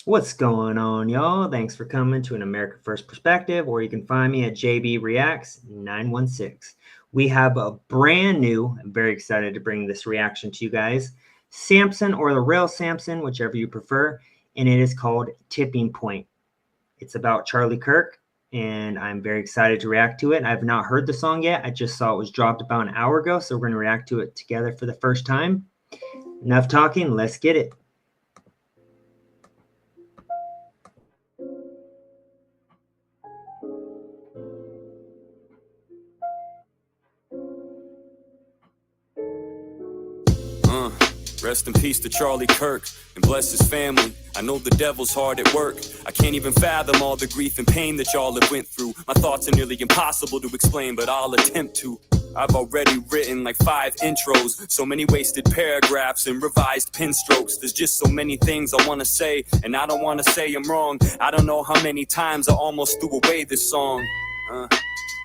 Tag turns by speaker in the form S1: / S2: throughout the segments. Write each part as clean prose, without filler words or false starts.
S1: What's going on, y'all? Thanks for coming to an America First Perspective, or you can find me at JB Reacts 916. We have a brand new, I'm very excited to bring this reaction to you guys, Samson or the real Samson, whichever you prefer, and it is called Tipping Point. It's about Charlie Kirk, and I'm very excited to react to it. I've not heard the song yet. I just saw it was dropped about an hour ago, so we're going to react to it together for the first time. Enough talking, let's get it.
S2: Rest in peace to Charlie Kirk and bless his family. I know the devil's hard at work. I can't even fathom all the grief and pain that y'all have went through. My thoughts are nearly impossible to explain, but I'll attempt to. I've already written like 5 intros, so many wasted paragraphs and revised pen strokes. There's just so many things I want to say, and I don't want to say I'm wrong. I don't know how many times I almost threw away this song.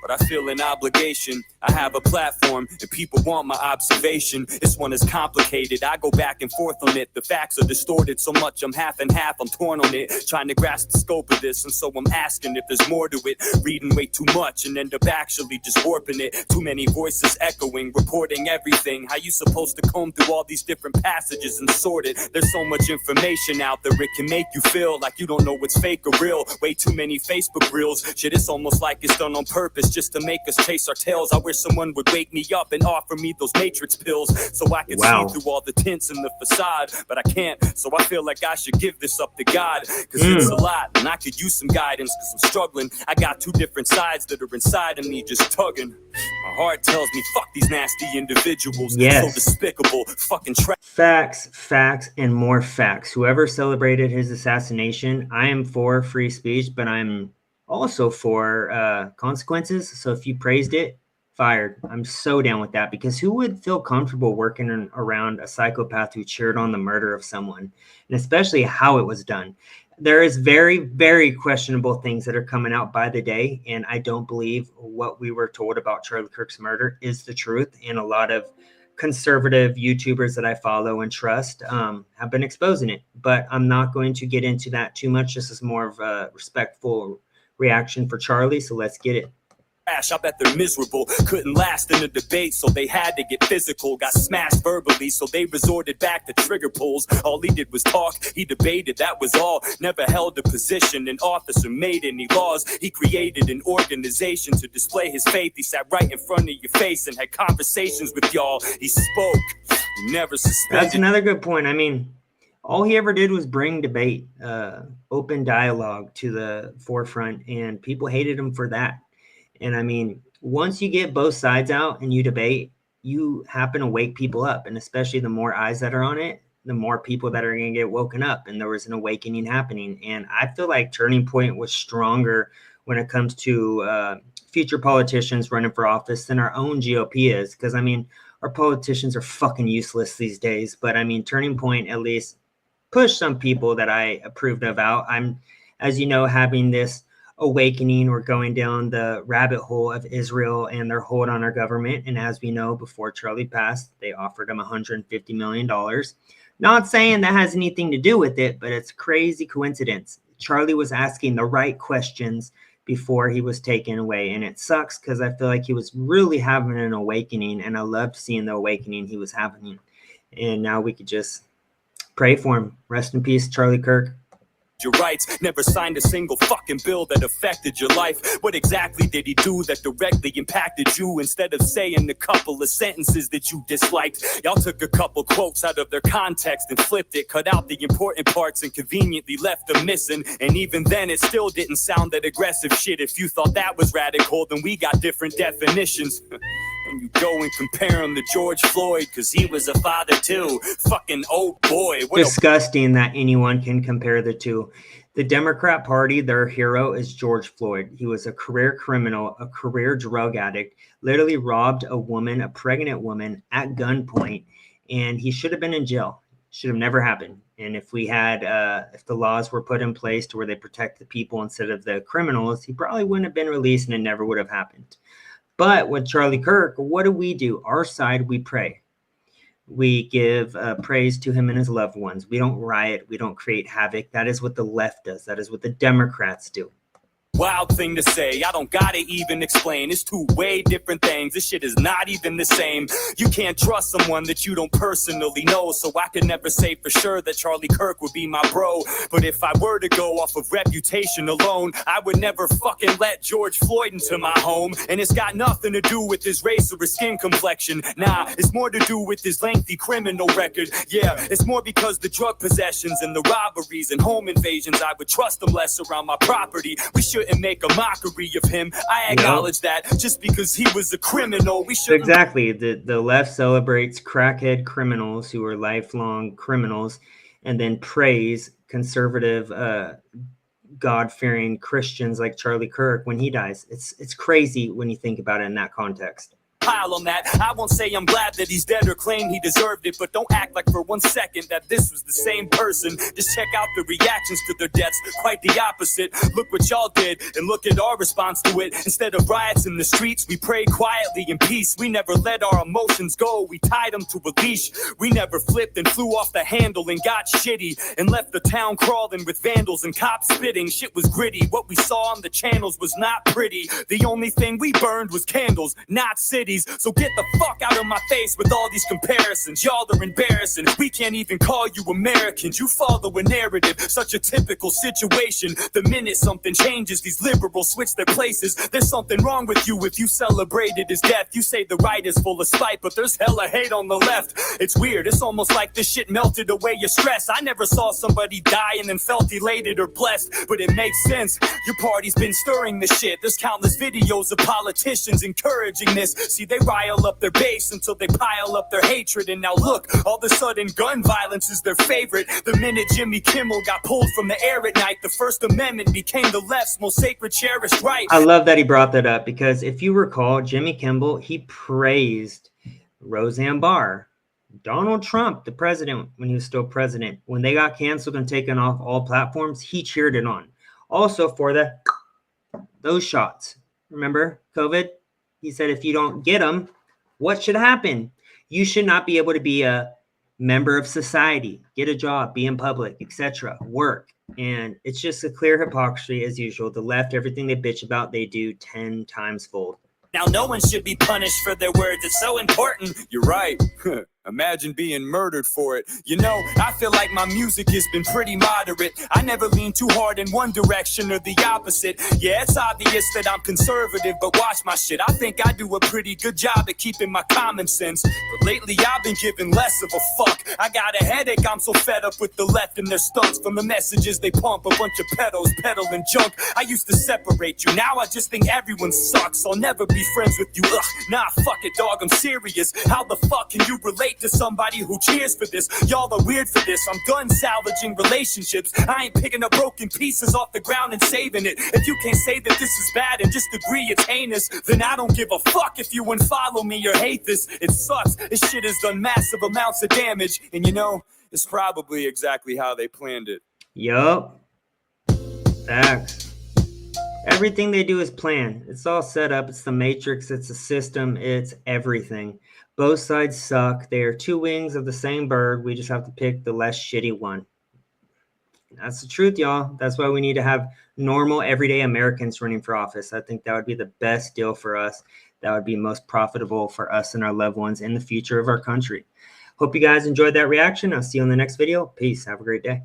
S2: But I feel an obligation. I have a platform and people want my observation. This one is complicated, I go back and forth on it. The facts are distorted so much I'm half and half, I'm torn on it, trying to grasp the scope of this. And so I'm asking if there's more to it. Reading way too much and end up actually just warping it. Too many voices echoing, reporting everything. How you supposed to comb through all these different passages and sort it? There's so much information out there, it can make you feel like you don't know what's fake or real. Way too many Facebook reels. Shit, it's almost like it's done on purpose just to make us chase our tails. I wish someone would wake me up and offer me those matrix pills so I could see through all the tints in the facade, but I can't, so I feel like I should give this up to God, cause it's a lot and I could use some guidance, cause I'm struggling. I got 2 different sides that are inside of me just tugging. My heart tells me fuck these nasty individuals. So despicable, fucking
S1: Facts, and more facts. Whoever celebrated his assassination, I am for free speech, but I'm also for consequences. So if you praised it, fired. I'm so down with that, because who would feel comfortable working around a psychopath who cheered on the murder of someone, and especially how it was done? There is very, very questionable things that are coming out by the day, and I don't believe what we were told about Charlie Kirk's murder is the truth. And a lot of conservative YouTubers that I follow and trust have been exposing it, but I'm not going to get into that too much. This is more of a respectful reaction for Charlie, so let's get it.
S2: I bet they're miserable, couldn't last in a debate, so they had to get physical. Got smashed verbally, so they resorted back to trigger pulls. All he did was talk, he debated, that was all. Never held a position in office or made any laws. He created an organization to display his faith. He sat right in front of your face and had conversations with y'all. He spoke, never suspended.
S1: That's another good point. I mean, all he ever did was bring debate, open dialogue to the forefront, and people hated him for that. And I mean, once you get both sides out and you debate, you happen to wake people up. And especially the more eyes that are on it, the more people that are going to get woken up. And there was an awakening happening. And I feel like Turning Point was stronger when it comes to future politicians running for office than our own GOP is. Because, I mean, our politicians are fucking useless these days. But, I mean, Turning Point at least pushed some people that I approved of out. I'm, as you know, having this awakening or going down the rabbit hole of Israel and their hold on our government. And as we know, before Charlie passed, they offered him $150 million. Not saying that has anything to do with it, but it's a crazy coincidence. Charlie was asking the right questions before he was taken away. And it sucks because I feel like he was really having an awakening, and I loved seeing the awakening he was having. And now we could just pray for him. Rest in peace, Charlie Kirk.
S2: Your rights, never signed a single fucking bill that affected your life. What exactly did he do that directly impacted you? Instead of saying a couple of sentences that you disliked, y'all took a couple quotes out of their context and flipped it, cut out the important parts and conveniently left them missing. And even then it still didn't sound that aggressive. Shit, if you thought that was radical, then we got different definitions. And you go and compare him to George Floyd, cause he was a father too. Fucking old boy.
S1: Disgusting that anyone can compare the two. The Democrat Party, their hero is George Floyd. He was a career criminal, a career drug addict, literally robbed a woman, a pregnant woman, at gunpoint, and he should have been in jail. Should have never happened. And if we had, if the laws were put in place to where they protect the people instead of the criminals, he probably wouldn't have been released, and it never would have happened. But with Charlie Kirk, what do? Our side, we pray. We give praise to him and his loved ones. We don't riot. We don't create havoc. That is what the left does. That is what the Democrats do.
S2: Wild thing to say, I don't gotta even explain. It's two way different things. This shit is not even the same. You can't trust someone that you don't personally know, so I could never say for sure that Charlie Kirk would be my bro. But if I were to go off of reputation alone, I would never fucking let George Floyd into my home. And it's got nothing to do with his race or his skin complexion. Nah, it's more to do with his lengthy criminal record. Yeah, it's more because the drug possessions and the robberies and home invasions, I would trust him less around my property. We shouldn't make a mockery of him. I acknowledge that just because he was a criminal, we should.
S1: Exactly. The left celebrates crackhead criminals who are lifelong criminals, and then praise conservative, God-fearing Christians like Charlie Kirk when he dies. It's crazy when you think about it in that context.
S2: Pile on that. I won't say I'm glad that he's dead or claim he deserved it, but don't act like for 1 second that this was the same person. Just check out the reactions to their deaths, quite the opposite. Look what y'all did, and look at our response to it. Instead of riots in the streets, we prayed quietly in peace. We never let our emotions go, we tied them to a leash. We never flipped and flew off the handle and got shitty, and left the town crawling with vandals and cops spitting. Shit was gritty, what we saw on the channels was not pretty. The only thing we burned was candles, not cities. So get the fuck out of my face with all these comparisons. Y'all are embarrassing. We can't even call you Americans. You follow a narrative, such a typical situation. The minute something changes, these liberals switch their places. There's something wrong with you if you celebrated his death. You say the right is full of spite, but there's hella hate on the left. It's weird, it's almost like this shit melted away your stress. I never saw somebody die and then felt elated or blessed, but it makes sense. Your party's been stirring the shit. There's countless videos of politicians encouraging this. See, they rile up their base until they pile up their hatred. And now look, all of a sudden gun violence is their favorite. The minute Jimmy Kimmel got pulled from the air at night, the First Amendment became the left's most sacred, cherished right.
S1: I love that he brought that up, because if you recall, Jimmy Kimmel, he praised Roseanne Barr, Donald Trump, the president, when he was still president. When they got canceled and taken off all platforms, he cheered it on. Also for those shots. Remember COVID? He said, if you don't get them, what should happen? You should not be able to be a member of society, get a job, be in public, etc., work. And it's just a clear hypocrisy as usual. The left, everything they bitch about, they do 10 times fold.
S2: Now no one should be punished for their words. It's so important. You're right. Imagine being murdered for it. You know, I feel like my music has been pretty moderate. I never lean too hard in one direction or the opposite. Yeah, it's obvious that I'm conservative, but watch my shit. I think I do a pretty good job at keeping my common sense. But lately I've been giving less of a fuck. I got a headache, I'm so fed up with the left and their stunts. From the messages they pump, a bunch of pedos peddling junk. I used to separate you, now I just think everyone sucks. I'll never be friends with you, ugh. Nah, fuck it, dog, I'm serious. How the fuck can you relate to somebody who cheers for this? Y'all are weird for this. I'm done salvaging relationships. I ain't picking up broken pieces off the ground and saving it. If you can't say that this is bad and just agree it's heinous, then I don't give a fuck if you unfollow me or hate this. It sucks. This shit has done massive amounts of damage, and you know, it's probably exactly how they planned it.
S1: Yup. Facts. Everything they do is planned. It's all set up. It's the matrix. It's a system. It's everything. Both sides suck. They are two wings of the same bird. We just have to pick the less shitty one. That's the truth, y'all. That's why we need to have normal, everyday Americans running for office. I think that would be the best deal for us. That would be most profitable for us and our loved ones in the future of our country. Hope you guys enjoyed that reaction. I'll see you in the next video. Peace. Have a great day.